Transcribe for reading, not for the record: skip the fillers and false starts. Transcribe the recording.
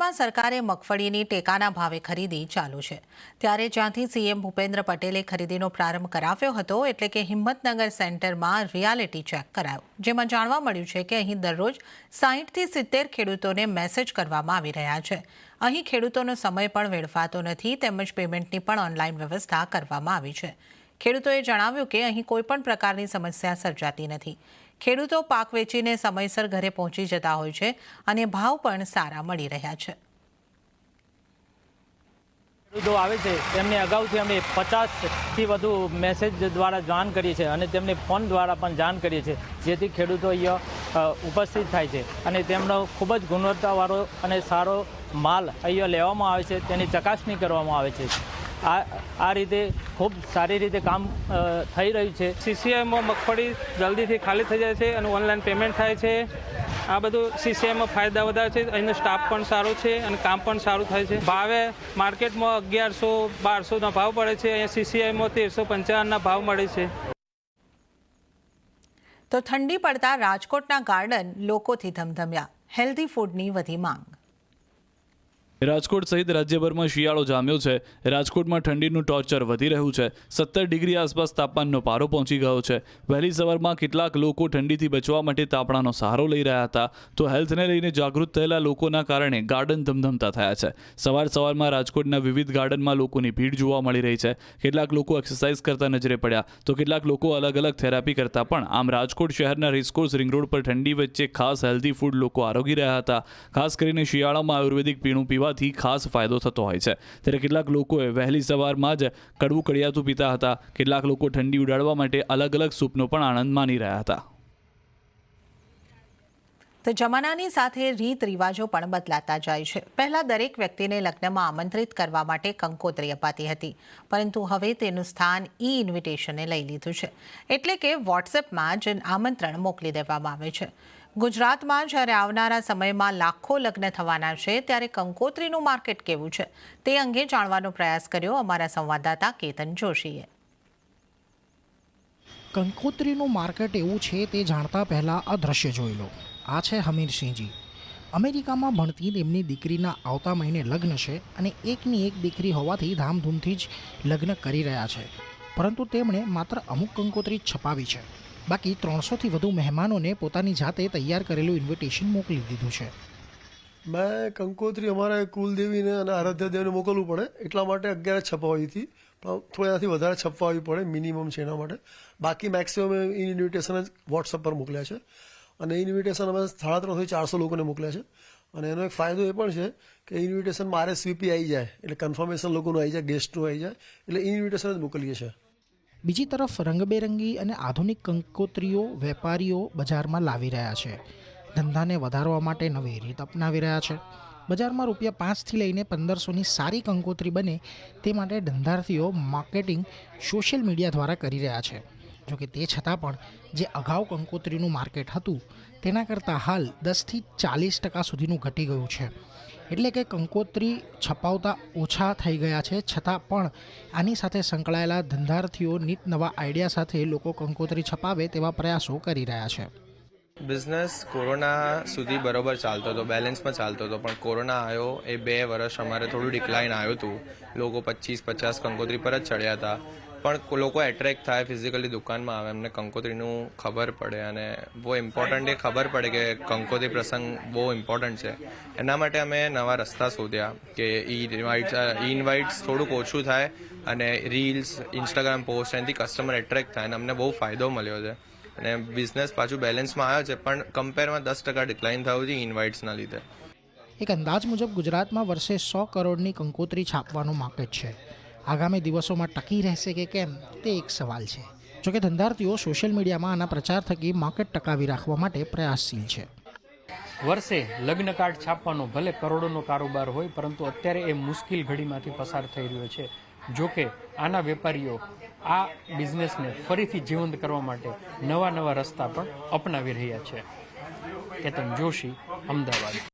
રાજ્યમાં સરકારે મગફળીની ટેકાના ભાવે ખરીદી ચાલુ છે ત્યારે જ્યાંથી સીએમ ભૂપેન્દ્ર પટેલે ખરીદીનો પ્રારંભ કરાવ્યો હતો એટલે કે હિંમતનગર સેન્ટરમાં રિયાલિટી ચેક કરાયો, જેમાં જાણવા મળ્યું છે કે અહીં દરરોજ 60 થી 70 ખેડૂતોને મેસેજ કરવામાં આવી રહ્યા છે। અહીં ખેડૂતોનો સમય પણ વેડફાતો નથી તેમજ પેમેન્ટની પણ ઓનલાઈન વ્યવસ્થા કરવામાં આવી છે। ખેડૂતોએ જણાવ્યું કે અહીં કોઈપણ પ્રકારની સમસ્યા સર્જાતી નથી। ખેડૂતો પાક વેચીને સમયસર ઘરે પહોંચી જતા હોય છે અને ભાવ પણ સારા મળી રહ્યા છે। ખેડૂતો આવે છે તેમને અગાઉથી અમે 50થી વધુ મેસેજ દ્વારા જાણ કરીએ છીએ અને તેમને ફોન દ્વારા પણ જાણ કરીએ છીએ, જેથી ખેડૂતો અહીંયા ઉપસ્થિત થાય છે અને તેમનો ખૂબ જ ગુણવત્તાવાળો અને સારો માલ અહીંયા લેવામાં આવે છે, તેની ચકાસણી કરવામાં આવે છે। આ રીતે ખૂબ સારી રીતે કામ થઈ રહ્યું છે। સીસીઆઈમાં મગફળી જલ્દીથી ખાલી થઈ જાય છે અને ઓનલાઈન પેમેન્ટ થાય છે। આ બધું સીસીઆઈમાં ફાયદા વધારે છે, અહીંનો સ્ટાફ પણ સારો છે અને કામ પણ સારું થાય છે। ભાવે માર્કેટમાં 1100-1200ના ભાવ પડે છે, અહીંયા સીસીઆઈમાં 1355ના ભાવ મળે છે। તો ઠંડી પડતા રાજકોટના ગાર્ડન લોકોથી ધમધમ્યા, હેલ્ધી ફૂડની વધી માંગ। રાજકોટ સહિત રાજ્યભરમાં શિયાળો જામ્યો છે। રાજકોટમાં ઠંડીનું ટોર્ચર વધી રહ્યું છે। 17 ડિગ્રી આસપાસ તાપમાનનો પારો પહોંચી ગયો છે। વહેલી સવારમાં કેટલાક લોકો ઠંડીથી બચવા માટે તાપણાનો સહારો લઈ રહ્યા હતા, તો હેલ્થને લઈને જાગૃત થયેલા લોકોના કારણે ગાર્ડન ધમધમતા થયા છે। સવારમાં રાજકોટના વિવિધ ગાર્ડનમાં લોકોની ભીડ જોવા મળી રહી છે। કેટલાક લોકો એક્સરસાઇઝ કરતા નજરે પડ્યા, તો કેટલાક લોકો અલગ અલગ થેરાપી કરતા પણ। આમ રાજકોટ શહેરના રેસકોર્સ રિંગ રોડ પર ઠંડી વચ્ચે ખાસ હેલ્ધી ફૂડ લોકો આરોગી રહ્યા હતા। ખાસ કરીને શિયાળામાં આયુર્વેદિક પીણું પીવા ખાસ ફાયદો થતો હોય છે, ત્યારે કેટલાક લોકોએ વહેલી સવારમાં જ કડવું કડિયાતું પીતા હતા। કેટલાક લોકો ઠંડી ઉડાડવા માટે અલગ અલગ સૂપનો પણ આનંદ માની રહ્યા હતા। તો જમાનાની સાથે રીત રિવાજો પણ બદલાતા જાય છે। પહેલા દરેક વ્યક્તિને લગ્નમાં આમંત્રિત કરવા માટે કંકોત્રી અપાતી હતી, પરંતુ હવે તેનું સ્થાન ઈ ઇન્વિટેશને લઈ લીધું છે, એટલે કે વોટ્સએપમાં જ આમંત્રણ મોકલી દેવામાં આવે છે। ગુજરાતમાં જ્યારે આવનારા સમયમાં લાખો લગ્ન થવાના છે, ત્યારે કંકોત્રીનું માર્કેટ કેવું છે તે અંગે જાણવાનો પ્રયાસ કર્યો અમારા સંવાદદાતા કેતન જોશીએ। કંકોત્રીનું માર્કેટ એવું છે તે જાણતા પહેલાં આ દ્રશ્ય જોઈ લો। આ છે હમીરસિંહજી। અમેરિકામાં ભણતી તેમની દીકરીના આવતા મહિને લગ્ન છે અને એકની એક દીકરી હોવાથી ધામધૂમથી જ લગ્ન કરી રહ્યા છે, પરંતુ તેમણે માત્ર અમુક કંકોત્રી છપાવી છે। બાકી 300થી વધુ મહેમાનોને પોતાની જાતે તૈયાર કરેલું ઇન્વિટેશન મોકલી દીધું છે। મેં કંકોત્રી અમારા કુલદેવીને અને આરાધ્યદેવને મોકલવું પડે એટલા માટે 11 છપાવી હતી, પણ થોડાથી વધારે છપાવવી પડે, મિનિમમ છે એના માટે। બાકી મેક્સિમમ ઇન્વિટેશન જ વોટ્સઅપ પર મોકલ્યા છે અને ઇન્વિટેશન અમે 350 થી 400 લોકોને મોકલ્યા છે। અને એનો એક ફાયદો એ પણ છે કે ઇન્વિટેશનમાં RSVP આવી જાય એટલે કન્ફર્મેશન લોકોનું આવી જાય, ગેસ્ટનું આવી જાય, એટલે ઇન્વિટેશન જ મોકલીએ છીએ। બીજી તરફ રંગબેરંગી અને આધુનિક કંકોત્રીઓ વેપારીઓ બજારમાં લાવી રહ્યા છે। ધંધાને વધારવા માટે નવી રીત અપનાવી રહ્યા છે। બજારમાં ₹5 થી લઈને 1500ની સારી કંકોત્રી બને તે માટે ધંધાર્થીઓ માર્કેટિંગ સોશિયલ મીડિયા દ્વારા કરી રહ્યા છે। જોકે તે છતાં પણ જે અગાઉ કંકોત્રીનું માર્કેટ હતું તેના કરતાં હાલ 10 થી 40% સુધીનું ઘટી ગયું છે। એટલે કે કંકોત્રી છપાવતા ઓછા થઈ ગયા છે, છતાં પણ આની સાથે સંકળાયેલા ધંધાર્થીઓ નીત નવા આઈડિયા સાથે લોકો કંકોત્રી છપાવે તેવા પ્રયાસો કરી રહ્યા છે। બિઝનેસ કોરોના સુધી બરોબર ચાલતો હતો, બેલેન્સમાં ચાલતો હતો, પણ કોરોના આવ્યો એ 2 વર્ષ અમારે થોડું ડિક્લાઇન આવ્યું હતું। લોકો 25-50 કંકોત્રી પર જ ચડ્યા હતા, પણ લોકો એટ્રેક્ટ થાય, ફિઝિકલી દુકાનમાં આવે, એમને કંકોત્રીનું ખબર પડે અને બહુ ઇમ્પોર્ટન્ટ એ ખબર પડે કે કંકોત્રી પ્રસંગ બહુ ઇમ્પોર્ટન્ટ છે। એના માટે અમે નવા રસ્તા શોધ્યા કે ઇન્વાઇટ્સ થોડુંક ઓછું થાય અને રીલ્સ, ઇન્સ્ટાગ્રામ પોસ્ટ એનાથી કસ્ટમર એટ્રેક્ટ થાય અને અમને બહુ ફાયદો મળ્યો છે અને બિઝનેસ પાછું બેલેન્સમાં આવ્યો છે, પણ કમ્પેરમાં 10% ડિક્લાઇન થયું છે ઇન્વાઇટ્સના લીધે। એક અંદાજ મુજબ ગુજરાતમાં વર્ષે 100 કરોડની કંકોત્રી છાપવાનું માર્કેટ છે। આગામી દિવસોમાં ટકી રહેશે કે કેમ તે એક સવાલ છે। જોકે ધંધાર્થીઓ સોશિયલ મીડિયામાં આના પ્રચાર થકી માર્કેટ ટકાવી રાખવા માટે પ્રયાસશીલ છે। વર્ષે લગ્ન કાર્ડ છાપવાનો ભલે કરોડોનો કારોબાર હોય, પરંતુ અત્યારે એ મુશ્કેલ ઘડીમાંથી પસાર થઈ રહ્યો છે। જોકે આના વેપારીઓ આ બિઝનેસને ફરીથી જીવંત કરવા માટે નવા રસ્તા પણ અપનાવી રહ્યા છે। કેતન જોશી, અમદાવાદ।